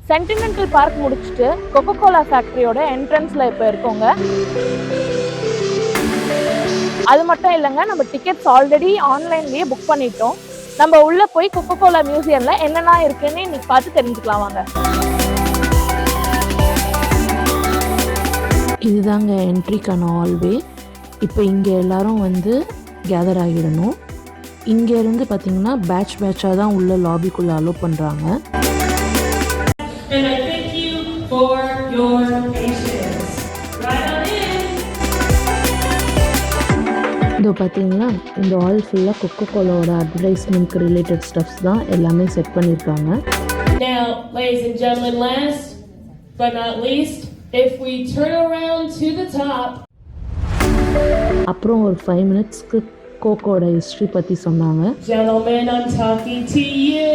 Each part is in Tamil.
சென்டிமெண்டல் பார்க் முடிச்சுட்டு கொக்கோ கோலா ஃபேக்டரியோட என்ட்ரன்ஸ்ல இப்போ இருக்கோங்க. அது மட்டும் இல்லைங்க, நம்ம டிக்கெட்ஸ் ஆல்ரெடி ஆன்லைன்லயே புக் பண்ணிட்டோம். நம்ம உள்ள போய் கொக்கோ கோலா மியூசியம்ல என்னென்ன இருக்குன்னு இன்னைக்கு பார்த்து தெரிஞ்சுக்கலாம் வாங்க. இதுதாங்க என்ட்ரிக்கான ஹால்வே. இப்போ இங்கே எல்லாரும் வந்து கேதர் ஆகிடணும். இங்கேருந்து பார்த்தீங்கன்னா பேட்சாக தான் உள்ள லாபிக்குள்ளே அலோவ் பண்ணுறாங்க. இதோ பார்த்தீங்கன்னா இந்த ஹால் ஃபுல்லாக கொக்கோ கோலாவோட அட்வர்டைஸ்மெண்ட்க்கு ரிலேட்டட் ஸ்டப்ஸ் தான் எல்லாமே செட் பண்ணியிருக்காங்க. Now, ladies and gentlemen, last but not least, if we turn around to the top. அப்புறம் ஒரு 5 மினிட்ஸ்க்கு கோக்கோட ஹிஸ்ட்ரி பற்றி சொன்னாங்க. Gentlemen, I'm talking to you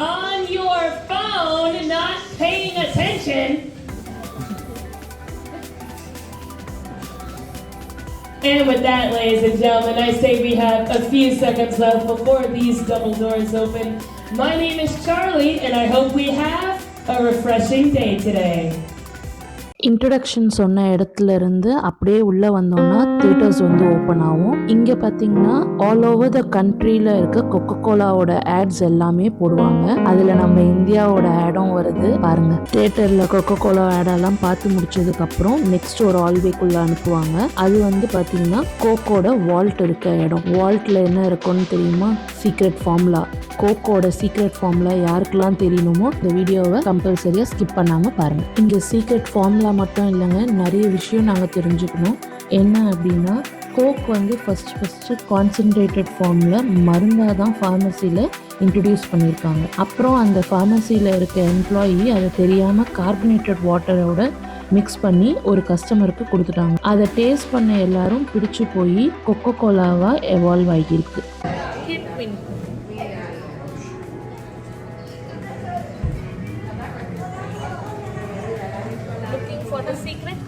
on your phone, not paying attention. And with that, ladies and gentlemen, I say we have a few seconds left before these double doors open. My name is Charlie, and I hope we have a refreshing day today. Introduction சொன்ன இடத்துல இருந்து அப்படியே உள்ளே வந்தோம்னா தியேட்டர்ஸ் வந்து ஓப்பன் ஆகும். இங்கே பார்த்தீங்கன்னா ஆல் ஓவர் த கண்ட்ரியில் இருக்க கொக்கோ கோலாவோட ஆட்ஸ் எல்லாமே போடுவாங்க. அதில் நம்ம இந்தியாவோட ஆடும் வருது பாருங்க. தியேட்டரில் கொக்கோ கோலா ஆடெல்லாம் பார்த்து முடிச்சதுக்கப்புறம் நெக்ஸ்ட் ஒரு ஆல்வேக்குள்ளே அனுப்புவாங்க. அது வந்து பார்த்தீங்கன்னா கோக்கோட வால்ட் இருக்க இடம். வால்ட்டில் என்ன இருக்குன்னு தெரியுமா? Secret formula. கோக்கோட சீக்ரெட் ஃபார்முலா யாருக்கெல்லாம் தெரியணுமோ இந்த வீடியோவை கம்பல்சரியாக ஸ்கிப் பண்ணாமல் பாருங்கள். இங்கே சீக்ரெட் ஃபார்முலா மட்டும் இல்லைங்க, நிறைய விஷயம் நாங்கள் தெரிஞ்சுக்கணும். என்ன அப்படின்னா, கோக் வந்து ஃபஸ்ட்டு கான்சன்ட்ரேட்டட் ஃபார்மில் மருந்தாக தான் ஃபார்மசியில் இன்ட்ரடியூஸ் பண்ணியிருக்காங்க. அப்புறம் அந்த ஃபார்மசியில் இருக்க எம்ப்ளாயி அதை தெரியாமல் கார்பனேட்டட் வாட்டரோட மிக்ஸ் பண்ணி ஒரு கஸ்டமருக்கு கொடுத்துட்டாங்க. அதை டேஸ்ட் பண்ண எல்லாரும் பிடிச்சு போய் கொக்கோ கோலாவாக எவால்வ் ஆகியிருக்கு. For the secret?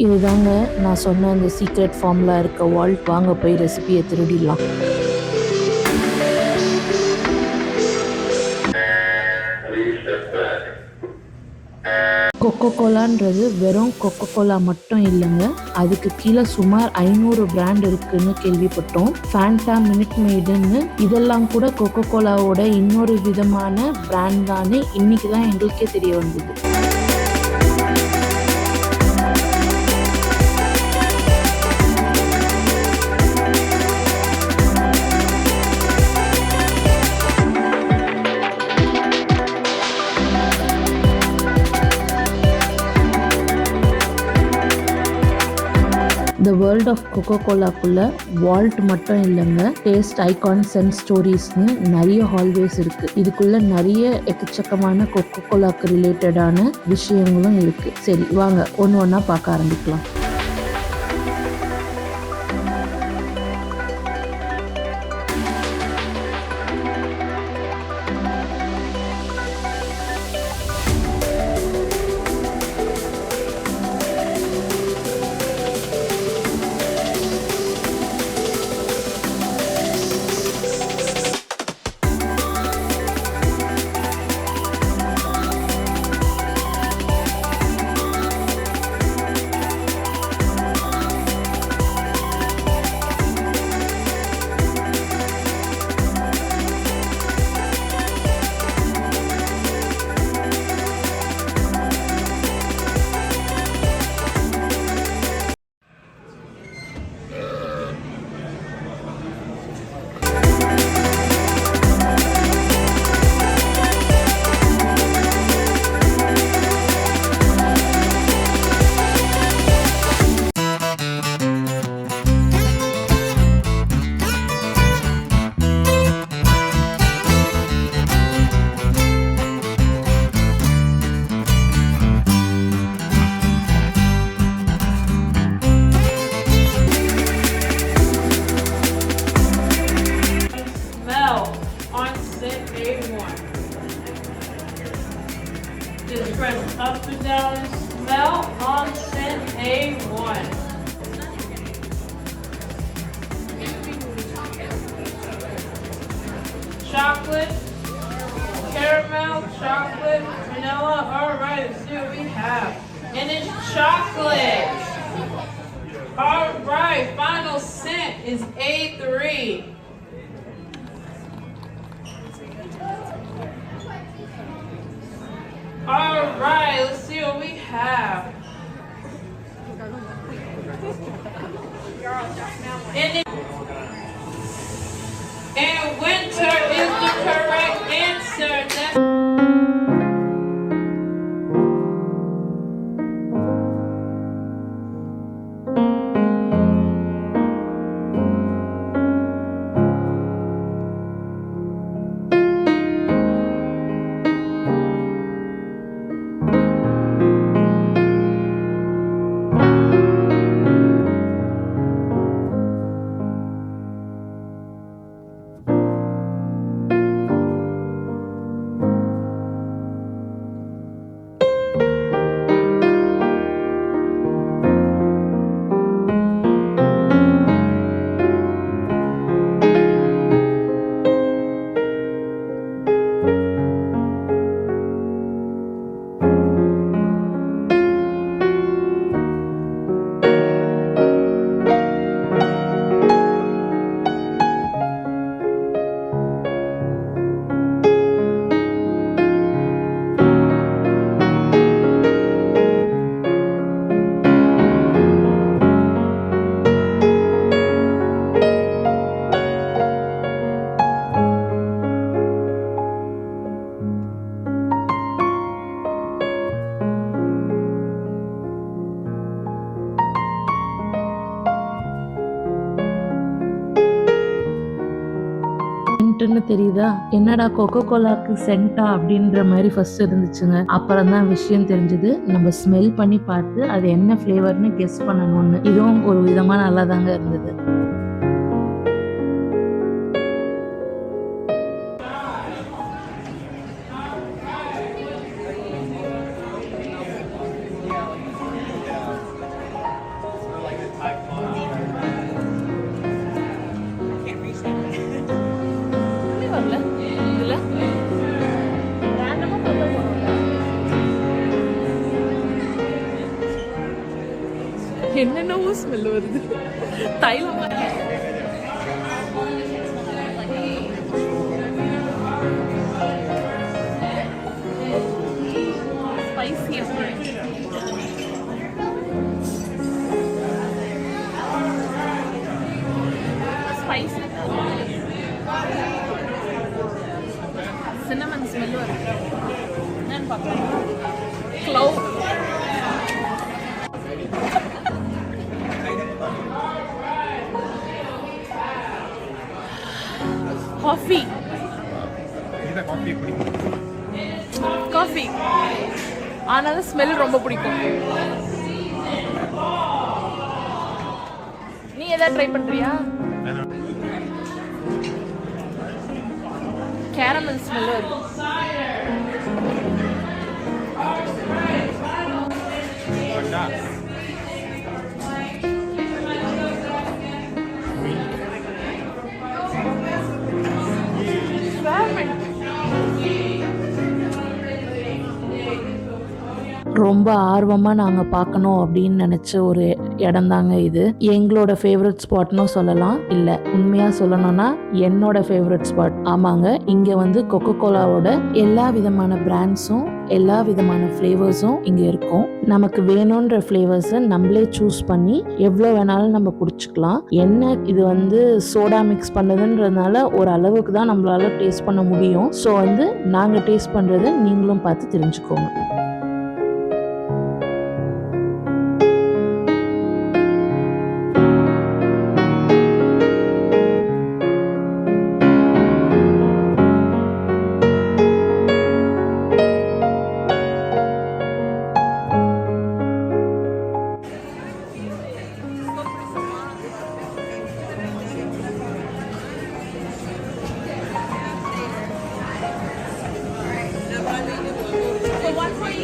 இதுதாங்க நான் சொன்ன அந்த சீக்ரெட் ஃபார்முலா இருக்க வால்ட். வாங்க போய் ரெசிபியை திருடிடலாம். கொக்கோ கோலான்றது வெறும் கொக்கோ கோலா மட்டும் இல்லைங்க, அதுக்கு கீழே சுமார் 500 பிராண்ட் இருக்குன்னு கேள்விப்பட்டோம். ஃபேண்டா, மினிட் மெய்டுன்னு இதெல்லாம் கூட கொக்கோ கோலாவோட இன்னொரு விதமான பிராண்ட் தானே இன்னைக்கு தான் எங்களுக்கே தெரிய வந்தது. த வேர்ல்ட் ஆஃப் கோகோ கோலாக்குள்ள வால்ட் மட்டும் இல்லைங்க, டேஸ்ட் ஐகான்ஸ் அண்ட் ஸ்டோரிஸ்னு நிறைய ஹால்வேஸ் இருக்குது. இதுக்குள்ள நிறைய எக்கச்சக்கமான கொக்கோ கோலாக்கு ரிலேட்டடான விஷயங்களும் இருக்குது. சரி வாங்க ஒன்று ஒன்றா பார்க்க ஆரம்பிக்கலாம். chocolate, caramel, chocolate, vanilla. All right, let's see what we have. And it's chocolate. All right, final scent is A3. All right, let's see what we have. And winter is the correct answer. சென்ட்னு தெரியுதா? என்னடா கொக்கோ கோலாக்கு சென்டா அப்படின்ற மாதிரி ஃபர்ஸ்ட் இருந்துச்சுங்க. அப்புறம் தான் விஷயம் தெரிஞ்சது. நம்ம ஸ்மெல் பண்ணி பார்த்து அது என்ன ஃப்ளேவர்னு கெஸ் பண்ணணும்னு. இதுவும் ஒரு விதமா நல்லா தாங்க இருந்தது. என்னென்னவோ ஸ்மெல் வருது. தைலம் ஸ்பைசி ஸ்பைசி சின்னமன் ஸ்மெல் வருது. என்னன்னு பார்க்கலாம். க்ளவ் காஃபி காஃபி ஆனாலும் ஸ்மெல் ரொம்ப பிடிக்கும். நீ எதாவது ட்ரை பண்றியா? கேரமல் ஸ்மெல் வருது. ரொம்ப ஆர்வமாக நாங்கள் பார்க்கணும் அப்படின்னு நினச்ச ஒரு இடம் தாங்க இது. எங்களோட ஃபேவரட் ஸ்பாட்னும் சொல்லலாம். இல்லை, உண்மையாக சொல்லணும்னா என்னோட ஃபேவரட் ஸ்பாட். ஆமாங்க, இங்கே வந்து கொக்கோ கோலாவோட எல்லா விதமான பிராண்ட்ஸும் எல்லா விதமான ஃப்ளேவர்ஸும் இங்கே இருக்கும். நமக்கு வேணுன்ற ஃப்ளேவர்ஸை நம்மளே சூஸ் பண்ணி எவ்வளோ வேணாலும் நம்ம குடிச்சுக்கலாம். என்ன இது வந்து சோடா மிக்ஸ் பண்ணதுன்றதுனால ஒரு அளவுக்கு தான் நம்மளால டேஸ்ட் பண்ண முடியும். ஸோ வந்து நாங்கள் டேஸ்ட் பண்ணுறதை நீங்களும் பார்த்து தெரிஞ்சுக்கோங்க. So 1.5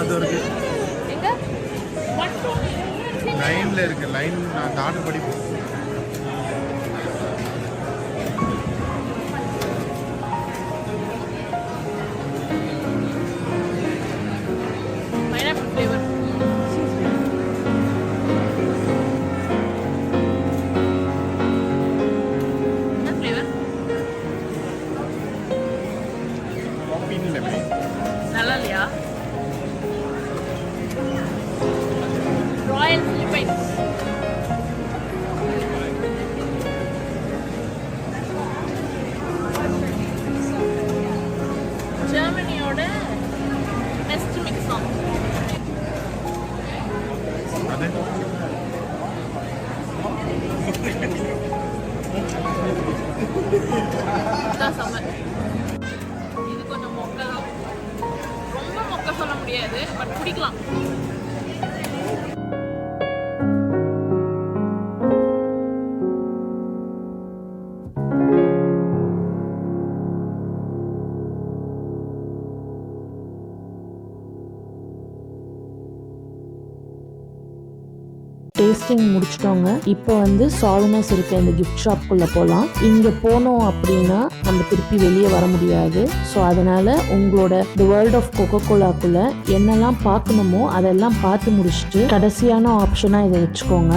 அது இருக்கு. எங்க 120 லைன்ல இருக்கு. லைன் நான் ஆர்டர் படிப்போம். pineapple flavor. என்ன flavor? Coffee lemon. நல்லா இல்லையா? Royal Philippines. ஜெர்மனியோட நெஸ்ட் மிக்ஸ் ஆகும். அது இதுதான் சம்மர். இது கொஞ்சம் மொக்க தான். ரொம்ப மொக்க சொல்ல முடியாது, பட் குடிக்கலாம். டேஸ்டிங் முடிச்சிட்டோங்க. இப்போ வந்து சால்னஸ் இருக்க இந்த கிஃப்ட் ஷாப்குள்ளே போகலாம். இங்கே போனோம் அப்படின்னா நம்ம திருப்பி வெளியே வர முடியாது. ஸோ அதனால் உங்களோட தி வேர்ல்ட் ஆஃப் கொக்கோ கோலாக்குள்ளே என்னெல்லாம் பார்க்கணுமோ அதெல்லாம் பார்த்து முடிச்சுட்டு கடைசியான ஆப்ஷனாக இதை வச்சுக்கோங்க.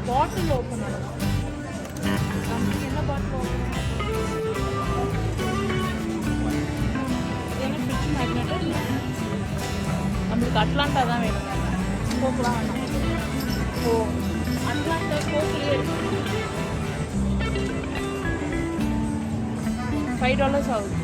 பாட்டில் ஓப்பன் பண்ணலாம். நமக்கு என்ன பாட்டில் ஓப்பன் என்ன ஃபிஷ் மேக்னெட் இல்லை, நம்மளுக்கு அட்லாண்டா தான் வேணும். கோக்கெலாம் வேணும். ஓ அட்லாண்டா கோக்லேயே இருக்கு. $5 ஆகுது.